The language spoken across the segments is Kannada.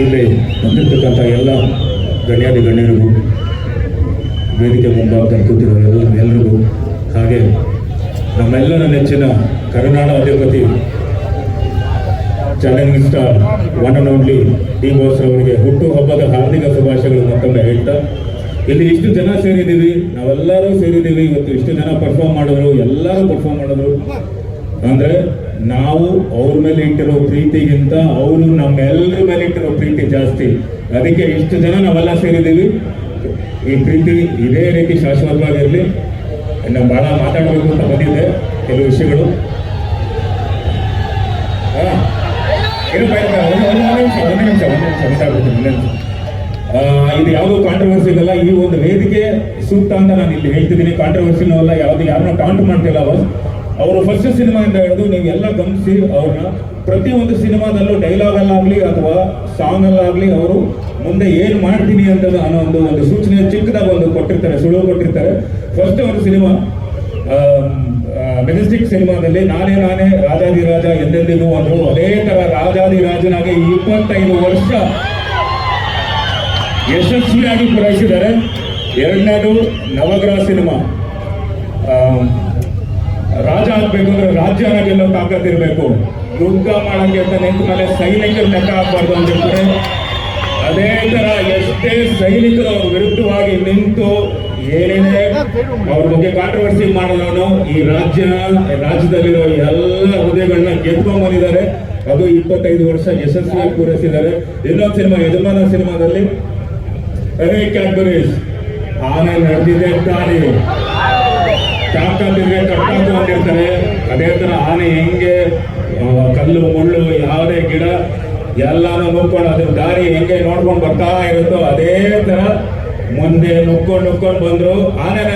ಇಲ್ಲಿ ಬಂದಿರ್ತಕ್ಕಂಥ ಎಲ್ಲ ಗಣ್ಯಾದಿ ಗಣ್ಯರಿಗೂ, ವೇದಿಕೆ ಮುಂಭಾಗದಲ್ಲಿ ಕೂತಿರೋ ಎಲ್ಲರಿಗೂ, ಹಾಗೆ ನಮ್ಮೆಲ್ಲರ ನೆಚ್ಚಿನ ಕರುನಾಡ ಅಧಿಪತಿ challenging star one and only D boss ಅವರಿಗೆ ಹುಟ್ಟುಹಬ್ಬದ ಹಾರ್ದಿಕ ಶುಭಾಶಯಗಳು ಮತ್ತೊಮ್ಮೆ ಹೇಳ್ತಾ, ಇಲ್ಲಿ ಇಷ್ಟು ಜನ ಸೇರಿದ್ದೀವಿ, ನಾವೆಲ್ಲರೂ ಸೇರಿದ್ದೀವಿ. ಇವತ್ತು ಇಷ್ಟು ಜನ ಪರ್ಫಾರ್ಮ್ ಮಾಡಿದ್ರು, ಎಲ್ಲರೂ ಪರ್ಫಾರ್ಮ್ ಮಾಡಿದ್ರು ಅಂದರೆ ನಾವು ಅವ್ರ ಮೇಲೆ ಇಟ್ಟಿರೋ ಪ್ರೀತಿಗಿಂತ ಅವರು ನಮ್ಮೆಲ್ಲರ ಮೇಲೆ ಇಟ್ಟಿರೋ ಪ್ರೀತಿ ಜಾಸ್ತಿ. ಅದಕ್ಕೆ ಇಷ್ಟು ಜನ ನಾವೆಲ್ಲ ಸೇರಿದ್ದೀವಿ. ಈ ಪ್ರೀತಿ ಇದೇ ರೀತಿ ಶಾಶ್ವತವಾಗಿರಲಿ. ಇನ್ನು ಭಾಳ ಮಾತಾಡಬೇಕು ಅಂತ ಬಂದಿದ್ದೆ, ಕೆಲವು ವಿಷಯಗಳು. ಇದು ಯಾವುದೋ ಕಾಂಟ್ರವರ್ಸಿ ಇಲ್ಲ. ಈ ಒಂದು ವೇದಿಕೆ ಸೂಕ್ತ ಅಂತ ನಾನು ಇಲ್ಲಿ ಹೇಳ್ತಿದ್ದೀನಿ. ಕಾಂಟ್ರವರ್ಸಿನೂ ಅಲ್ಲ, ಯಾರನ್ನ ಕಾಂಟ್ ಮಾಡ್ತಿಲ್ಲ. ಅವರು ಫಸ್ಟ್ ಸಿನಿಮಾಯಿಂದ ಹಿಡಿದು ನೀವೆಲ್ಲ ಗಮನಿಸಿ, ಅವ್ರನ್ನ ಪ್ರತಿಯೊಂದು ಸಿನಿಮಾದಲ್ಲೂ ಡೈಲಾಗಲ್ಲಾಗಲಿ ಅಥವಾ ಸಾಂಗಲ್ಲಾಗಲಿ ಅವರು ಮುಂದೆ ಏನು ಮಾಡ್ತೀನಿ ಅಂತ ಅನ್ನೋ ಒಂದು ಸೂಚನೆ ಚಿಕ್ಕದಾಗ ಒಂದು ಕೊಟ್ಟಿರ್ತಾರೆ, ಸುಳುವು ಕೊಟ್ಟಿರ್ತಾರೆ. ಫಸ್ಟ್ ಒಂದು ಸಿನಿಮಾ ಮೆಜೆಸ್ಟಿಕ್ ಸಿನಿಮಾದಲ್ಲಿ ನಾನೇ ರಾಜಾದಿರಾಜ ಎಂದೆಂದಿಗೂ ಅಂದರು. ಅದೇ ತರ ರಾಜಾದಿರಾಜನಾಗಿ 25 ವರ್ಷ ಯಶಸ್ವಿಯಾಗಿ ಪೂರೈಸಿದ್ದಾರೆ. ಎರಡನೇದು ನವಗ್ರಹ ಸಿನಿಮಾ. ರಾಜ ಆಗ್ಬೇಕು ಅಂದ್ರೆ ರಾಜ್ಯನಾಗೆಲ್ಲ ತಾಕತ್ತಿರ್ಬೇಕು, ಯುದ್ಧ ಮಾಡಂಗೆ ಅಂತ ನಿಂತ ಮೇಲೆ ಸೈನಿಕರು ಲೆಕ್ಕ ಹಾಕ್ಬಾರ್ದು ಅಂದಿರ್ತಾರೆ. ಅದೇ ತರ ಎಷ್ಟೇ ಸೈನಿಕರು ಅವ್ರ ವಿರುದ್ಧವಾಗಿ ನಿಂತು ಏನೇನೇ ಅವ್ರ ಬಗ್ಗೆ ಕಾಂಟ್ರವರ್ಸಿ ಮಾಡೋನು ಈ ರಾಜ್ಯದಲ್ಲಿರೋ ಎಲ್ಲ ಹುದ್ದೆಗಳನ್ನ ಗೆದ್ಕೊಂಡ್ ಬಂದಿದ್ದಾರೆ. ಅದು 25 ವರ್ಷ ಯಶಸ್ವಿಯಾಗಿ ಪೂರೈಸಿದ್ದಾರೆ. ಇನ್ನೊಂದು ಸಿನಿಮಾ ಯಜಮಾನ ಸಿನಿಮಾದಲ್ಲಿ ಕ್ಯಾಡ್ಬರೀಸ್ ಆನೆ ನಡೆದಿದೆ ತಾನೇ ತಾಕತ್ತಿದ್ರೆ ಕಟ್ಟಾಕು ಅಂದಿರ್ತಾರೆ. ಅದೇ ತರ ಆನೆ ಹೆಂಗೆ ಕಲ್ಲು ಮುಳ್ಳು ಯಾವುದೇ ಗಿಡ ಎಲ್ಲಾನು ನುಗ್ಕೊಂಡು ಅದ್ರ ದಾರಿ ಹೆಂಗೆ ನೋಡ್ಕೊಂಡು ಬರ್ತಾ ಇರುತ್ತೋ ಅದೇ ತರ ಮುಂದೆ ನುಗ್ಕೊಂಡು ಬಂದ್ರು. ಆನೆನ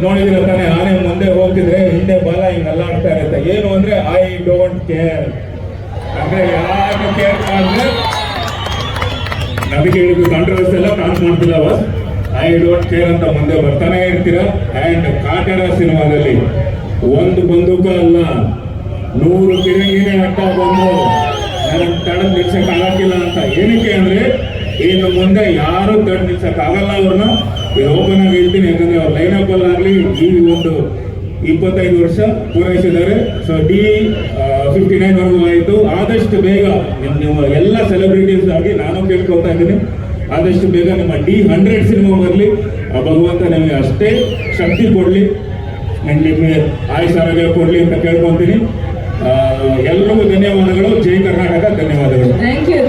ನೋಡಿದ್ರೆ ತಾನೆ ಆನೆ ಮುಂದೆ ಹೋಗ್ತಿದ್ರೆ ಹಿಂದೆ ಬಾಲ ಹಿಂಗೆ ಅಲ್ಲಾಡ್ತಾ ಇರುತ್ತೆ. ಏನು ಅಂದ್ರೆ ಐ ಡೋಂಟ್ ಕೇರ್ ಅಂದ್ರೆ ಯಾರು ಕೇರ್ ಮಾಡಿದ್ರೆ ನಮಗೆ ಇದು ಕಾಂಟ್ರವರ್ಸಿ ಎಲ್ಲ ಕಾಣ್ ಮಾಡ್ತಿಲ್ಲ. ಐ ಡೋಂಟ್ ಕೇರ್ ಅಂತ ಮುಂದೆ ಬರ್ತಾನೆ ಇರ್ತೀರ. ಅಂಡ್ ಕಾಟರ ಸಿನಿಮಾದಲ್ಲಿ ಒಂದು ಬಂದೂಕ ಅಲ್ಲ 100 ಪಿರಂಗಿನೇ ಅಡ್ಡ ಬಂದು ನನಗೆ ತಡೆದು ನಿಲ್ಸಕ್ ಆಗಕ್ಕಿಲ್ಲ ಅಂತ. ಏನಕ್ಕೆ ಅಂದ್ರೆ ಇನ್ನು ಮುಂದೆ ಯಾರು ತಡೆದು ನಿಲ್ಸಕ್ ಆಗಲ್ಲ ಅವ್ರನ್ನ. ಓಪನ್ ಆಗಿ ಹೇಳ್ತೀನಿ, ಯಾಕಂದ್ರೆ ಅವ್ರ ಲೈನಪ್ ಅಲ್ಲಾಗ್ಲಿ ಈ ಒಂದು 25 ವರ್ಷ ಪೂರೈಸಿದ್ದಾರೆ. ಸೊ D59 ವರೆಗೂ ಆಯಿತು. ಆದಷ್ಟು ಬೇಗ ನೀವು ಎಲ್ಲ ಸೆಲೆಬ್ರಿಟೀಸ್ ಆಗಿ ನಾನು ಕೇಳ್ಕೊಳ್ತಾ ಇದ್ದೀನಿ, ಆದಷ್ಟು ಬೇಗ ನಿಮ್ಮ D100 ಸಿನಿಮಾ ಬರಲಿ. ಭಗವಂತ ನಿಮಗೆ ಅಷ್ಟೇ ಶಕ್ತಿ ಕೊಡಲಿ, ನಿಮಗೆ ಆಯುಷ್ ಆರೋಗ್ಯ ಕೊಡಲಿ ಅಂತ ಕೇಳ್ಕೊತೀನಿ. ಎಲ್ಲರಿಗೂ ಧನ್ಯವಾದಗಳು. ಜೈ ಕರ್ನಾಟಕ. ಧನ್ಯವಾದಗಳು.